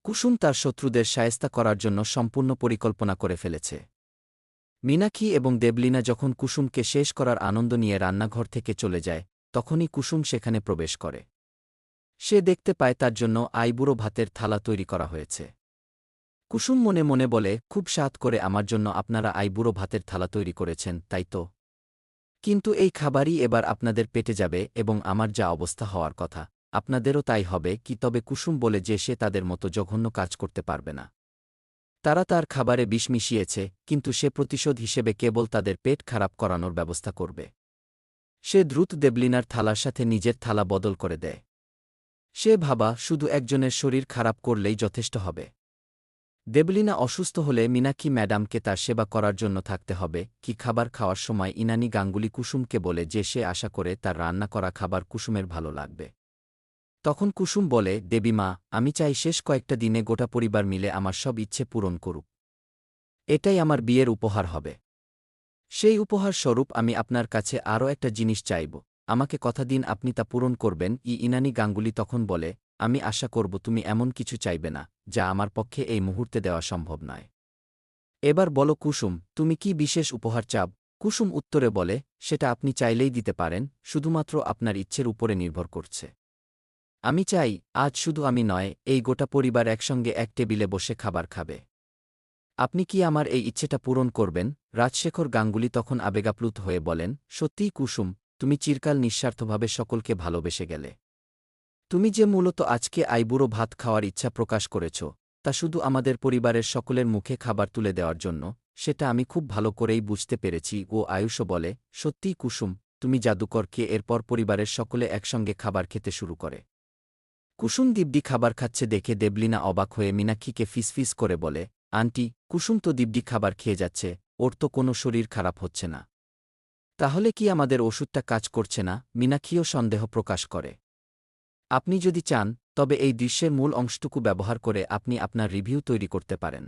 কুসুম তার শত্রুদের শায়েস্তা করার জন্য সম্পূর্ণ পরিকল্পনা করে ফেলেছে। মীনাক্ষী এবং দেবলীনা যখন কুসুমকে শেষ করার আনন্দ নিয়ে রান্নাঘর থেকে চলে যায়, তখনই কুসুম সেখানে প্রবেশ করে। সে দেখতে পায় তার জন্য আইবুড়ো ভাতের থালা তৈরি করা হয়েছে। কুসুম মনে মনে বলে, খুব স্বাদ করে আমার জন্য আপনারা আইবুড়ো ভাতের থালা তৈরি করেছেন, তাই তো? কিন্তু এই খাবারই এবার আপনাদের পেটে যাবে এবং আমার যা অবস্থা হওয়ার কথা, আপনাদেরও তাই হবে কি? তবে কুসুম বলে যে সে তাদের মতো জঘন্য কাজ করতে পারবে না। তারা তার খাবারে বিষ মিশিয়েছে, কিন্তু সে প্রতিশোধ হিসেবে কেবল তাদের পেট খারাপ করানোর ব্যবস্থা করবে। সে দ্রুত দেবলিনার থালার সাথে নিজের থালা বদল করে দেয়। সে ভাবা, শুধু একজনের শরীর খারাপ করলেই যথেষ্ট হবে। দেবলীনা অসুস্থ হলে মীনাক্ষী ম্যাডামকে তার সেবা করার জন্য থাকতে হবে। কি খাবার খাওয়ার সময় ইনানি গাঙ্গুলি কুসুমকে বলে যে সে আশা করে তার রান্না করা খাবার কুসুমের ভালো লাগবে। তখন কুসুম বলে, দেবীমা, আমি চাই শেষ কয়েকটা দিনে গোটা পরিবার মিলে আমার সব ইচ্ছে পূরণ করুক। এটাই আমার বিয়ের উপহার হবে। সেই উপহার স্বরূপ আমি আপনার কাছে আরও একটা জিনিস চাইব। আমাকে কথা দিন আপনি তা পূরণ করবেন। ইনানি গাঙ্গুলি তখন বলে, আমি আশা করব তুমি এমন কিছু চাইবে না, যা আমার পক্ষে এই মুহূর্তে দেওয়া সম্ভব নয়। এবার বলো কুসুম, তুমি কি বিশেষ উপহার চাও? কুসুম উত্তরে বলে, সেটা আপনি চাইলেই দিতে পারেন, শুধুমাত্র আপনার ইচ্ছের উপরে নির্ভর করছে। আমি চাই, আজ শুধু আমি নয়, এই গোটা পরিবার একসঙ্গে এক টেবিলে বসে খাবার খাবে। আপনি কি আমার এই ইচ্ছেটা পূরণ করবেন? রাজশেখর গাঙ্গুলি তখন আবেগাপ্লুত হয়ে বলেন, সত্যিই কুসুম, তুমি চিরকাল নিঃস্বার্থভাবে সকলকে ভালোবেসে গেলে। তুমি যে মূলত আজকে আইবুড়ো ভাত খাওয়ার ইচ্ছা প্রকাশ করেছ, তা শুধু আমাদের পরিবারের সকলের মুখে খাবার তুলে দেওয়ার জন্য, সেটা আমি খুব ভালো করেই বুঝতে পেরেছি। ও আয়ুষও বলে, সত্যিই কুসুম, তুমি জাদুকর। কে এরপর পরিবারের সকলে একসঙ্গে খাবার খেতে শুরু করে। কুসুম দিব্যি খাবার খাচ্ছে দেখে দেবলীনা অবাক হয়ে মীনাক্ষীকে ফিসফিস করে বলে, আন্টি, কুসুম তো দিব্যি খাবার খেয়ে যাচ্ছে, ওর তো কোনো শরীর খারাপ হচ্ছে না। তাহলে কি আমাদের ওষুধটা কাজ করছে না? মীনাক্ষীও সন্দেহ প্রকাশ করে। আপনি যদি চান, তবে এই দৃশ্যের মূল অংশটুকু ব্যবহার করে আপনি আপনার রিভিউ তৈরি করতে পারেন।